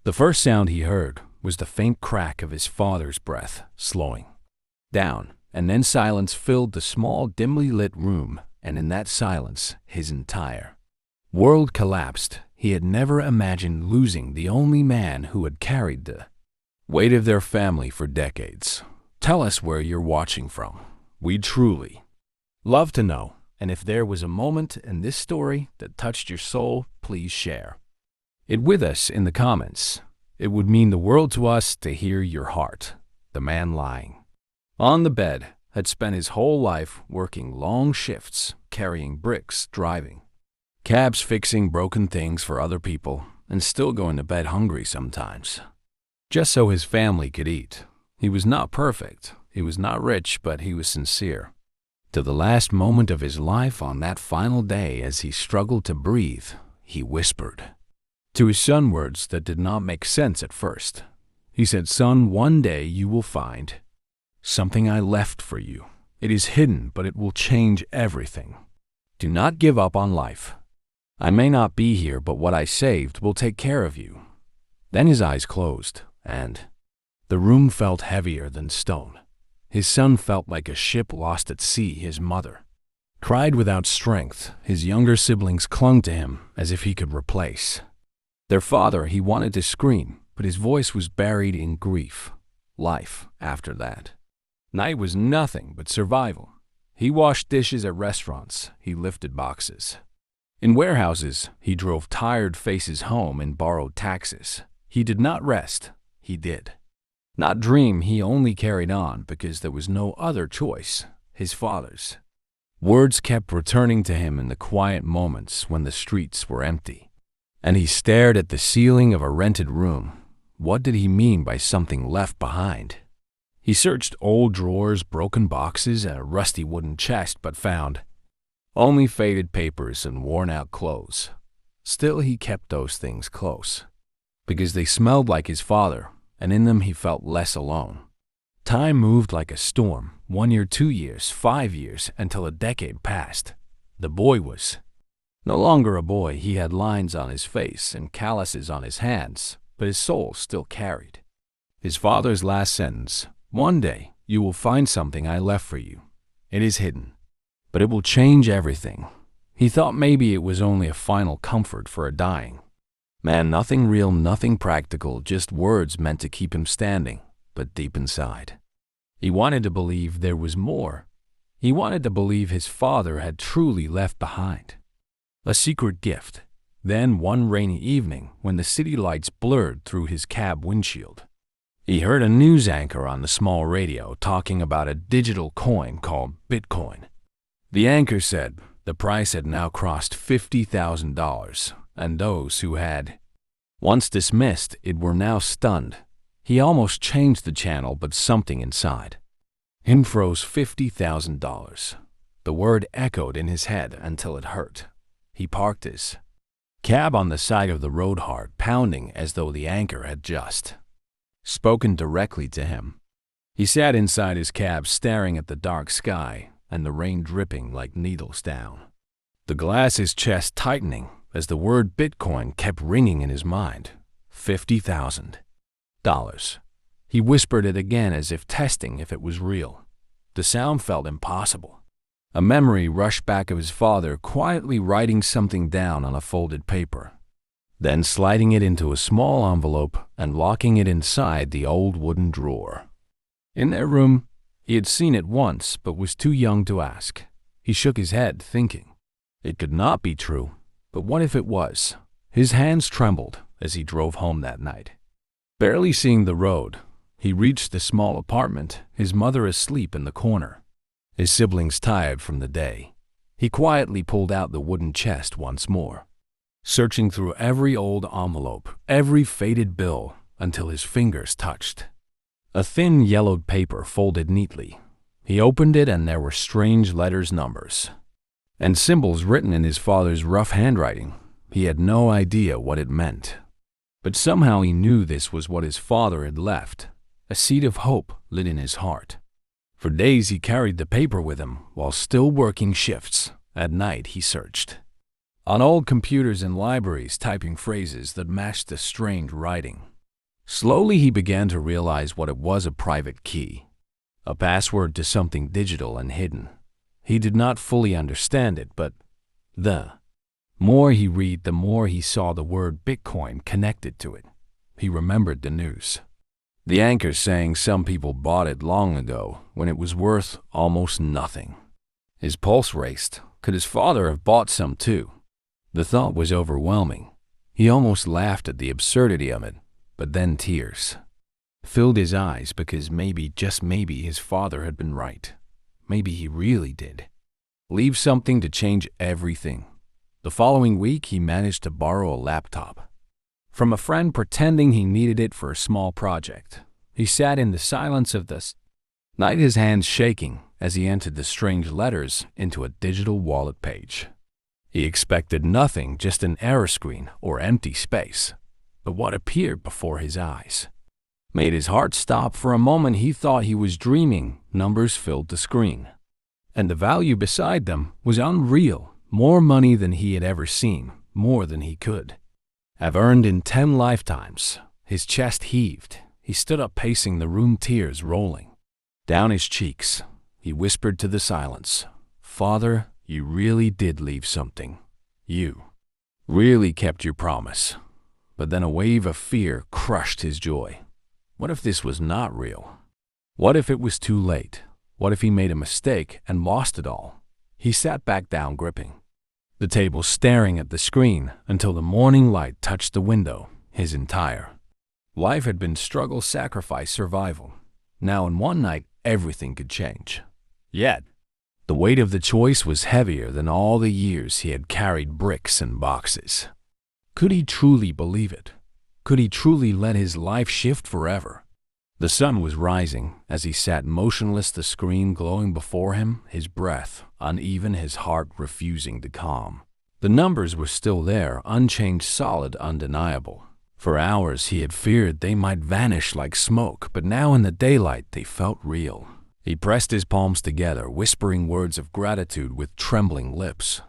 The first sound he heard was the faint crack of his father's breath slowing down, and then silence filled the small, dimly lit room, and in that silence, his entire world collapsed. He had never imagined losing the only man who had carried the weight of their family for decades. Tell us where you're watching from. We'd truly love to know. And if there was a moment in this story that touched your soul, please share it with us in the comments. It would mean the world to us to hear your heart. The man lying on the bed had spent his whole life working long shifts, carrying bricks, driving cabs, fixing broken things for other people, and still going to bed hungry sometimes, just so his family could eat. He was not perfect, he was not rich, but he was sincere. To the last moment of his life, on that final day, as he struggled to breathe, he whispered to his son words that did not make sense at first. He said, "Son, one day you will find something I left for you. It is hidden, but it will change everything. Do not give up on life. I may not be here, but what I saved will take care of you." Then his eyes closed, and the room felt heavier than stone. His son felt like a ship lost at sea. His mother cried without strength. His younger siblings clung to him as if he could replace their father. He wanted to scream, but his voice was buried in grief. Life after that night was nothing but survival. He washed dishes at restaurants. He lifted boxes in warehouses. He drove tired faces home in borrowed taxis. He did not rest. He did not dream. He only carried on because there was no other choice. His father's words kept returning to him in the quiet moments when the streets were empty, and he stared at the ceiling of a rented room. What did he mean by something left behind? He searched old drawers, broken boxes, and a rusty wooden chest, but found only faded papers and worn-out clothes. Still, he kept those things close because they smelled like his father, and in them he felt less alone. Time moved like a storm. 1 year, 2 years, 5 years, until a decade passed. The boy was no longer a boy. He had lines on his face and calluses on his hands, but his soul still carried his father's last sentence. "One day you will find something I left for you. It is hidden, but it will change everything." He thought maybe it was only a final comfort for a dying man. Nothing real, nothing practical, just words meant to keep him standing. But deep inside, he wanted to believe there was more. He wanted to believe his father had truly left behind a secret gift. Then one rainy evening, when the city lights blurred through his cab windshield, he heard a news anchor on the small radio talking about a digital coin called Bitcoin. The anchor said the price had now crossed $50,000, and those who had once dismissed it were now stunned. He almost changed the channel, but something inside him froze. $50,000. The word echoed in his head until it hurt. He parked his cab on the side of the road, heart pounding, as though the anchor had just spoken directly to him. He sat inside his cab, staring at the dark sky and the rain dripping like needles down the glass, his chest tightening as the word Bitcoin kept ringing in his mind. $50,000. He whispered it again, as if testing if it was real. The sound felt impossible. A memory rushed back of his father quietly writing something down on a folded paper, then sliding it into a small envelope and locking it inside the old wooden drawer. In their room, he had seen it once, but was too young to ask. He shook his head, thinking it could not be true. But what if it was? His hands trembled as he drove home that night. Barely seeing the road, he reached the small apartment, his mother asleep in the corner, his siblings tired from the day. He quietly pulled out the wooden chest once more, searching through every old envelope, every faded bill, until his fingers touched a thin yellowed paper folded neatly. He opened it, and there were strange letters, numbers, and symbols written in his father's rough handwriting. He had no idea what it meant, but somehow he knew this was what his father had left. A seed of hope lit in his heart. For days he carried the paper with him while still working shifts. At night he searched on old computers and libraries, typing phrases that matched the strange writing. Slowly he began to realize what it was: a private key, a password to something digital and hidden. He did not fully understand it, but the more he read, the more he saw the word Bitcoin connected to it. He remembered the news. The anchor saying some people bought it long ago when it was worth almost nothing. His pulse raced. Could his father have bought some too? The thought was overwhelming. He almost laughed at the absurdity of it, but then tears filled his eyes because maybe, just maybe, his father had been right. Maybe he really did leave something to change everything. The following week, he managed to borrow a laptop from a friend, pretending he needed it for a small project. He sat in the silence of the night, his hands shaking as he entered the strange letters into a digital wallet page. He expected nothing, just an error screen or empty space. But what appeared before his eyes made his heart stop. For a moment he thought he was dreaming. Numbers filled the screen, and the value beside them was unreal. More money than he had ever seen, more than he could have earned in 10 lifetimes. His chest heaved. He stood up, pacing the room, tears rolling down his cheeks. He whispered to the silence, "Father, you really did leave something. You really kept your promise." But then a wave of fear crushed his joy. What if this was not real? What if it was too late? What if he made a mistake and lost it all? He sat back down, gripping the table, staring at the screen until the morning light touched the window. His entire life had been struggle, sacrifice, survival. Now in one night, everything could change. Yet, the weight of the choice was heavier than all the years he had carried bricks and boxes. Could he truly believe it? Could he truly let his life shift forever? The sun was rising as he sat motionless, the screen glowing before him, his breath uneven, his heart refusing to calm. The numbers were still there, unchanged, solid, undeniable. For hours he had feared they might vanish like smoke, but now in the daylight they felt real. He pressed his palms together, whispering words of gratitude with trembling lips.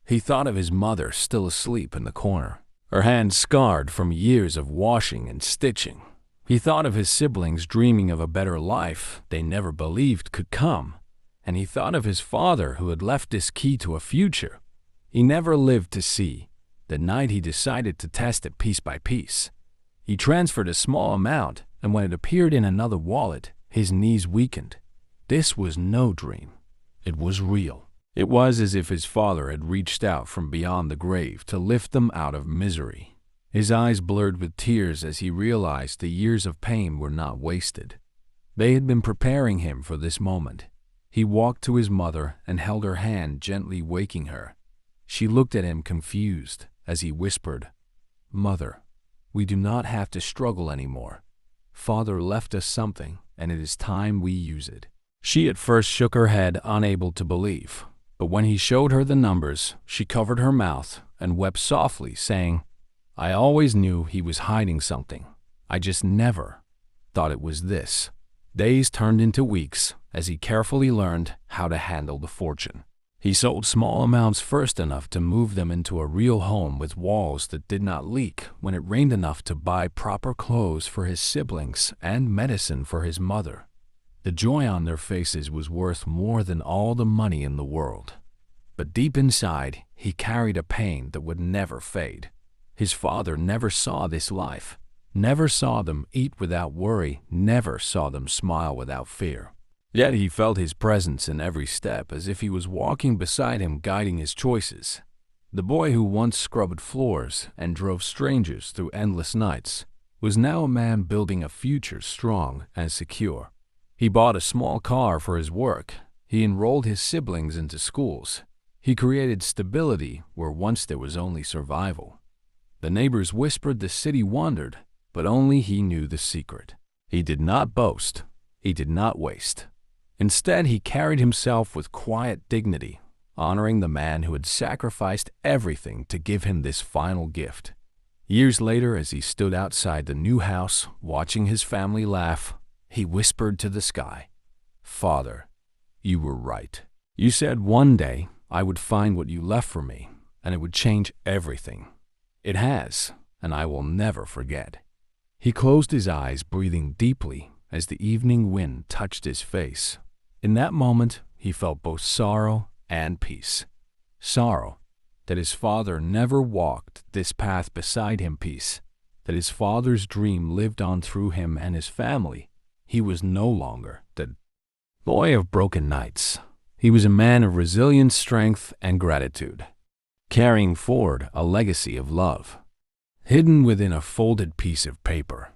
He thought of his mother, still asleep in the corner, her hands scarred from years of washing and stitching. He thought of his siblings, dreaming of a better life they never believed could come. And he thought of his father, who had left this key to a future he never lived to see. The night he decided to test it piece by piece. He transferred a small amount, and when it appeared in another wallet, his knees weakened. This was no dream. It was real. It was as if his father had reached out from beyond the grave to lift them out of misery. His eyes blurred with tears as he realized the years of pain were not wasted. They had been preparing him for this moment. He walked to his mother and held her hand, gently waking her. She looked at him confused as he whispered, "Mother, we do not have to struggle anymore. Father left us something, and it is time we use it." She at first shook her head, unable to believe. But when he showed her the numbers, she covered her mouth and wept softly, saying, "I always knew he was hiding something. I just never thought it was this." Days turned into weeks as he carefully learned how to handle the fortune. He sold small amounts first, enough to move them into a real home with walls that did not leak when it rained, enough to buy proper clothes for his siblings and medicine for his mother. The joy on their faces was worth more than all the money in the world. But deep inside, he carried a pain that would never fade. His father never saw this life, never saw them eat without worry, never saw them smile without fear. Yet he felt his presence in every step, as if he was walking beside him, guiding his choices. The boy who once scrubbed floors and drove strangers through endless nights was now a man building a future strong and secure. He bought a small car for his work. He enrolled his siblings into schools. He created stability where once there was only survival. The neighbors whispered, the city wondered, but only he knew the secret. He did not boast. He did not waste. Instead, he carried himself with quiet dignity, honoring the man who had sacrificed everything to give him this final gift. Years later, as he stood outside the new house, watching his family laugh, he whispered to the sky, "Father, you were right. You said one day I would find what you left for me, and it would change everything. It has, and I will never forget." He closed his eyes, breathing deeply as the evening wind touched his face. In that moment, he felt both sorrow and peace. Sorrow that his father never walked this path beside him, peace that his father's dream lived on through him and his family. He was no longer the boy of broken nights. He was a man of resilience, strength, and gratitude, carrying forward a legacy of love. Hidden within a folded piece of paper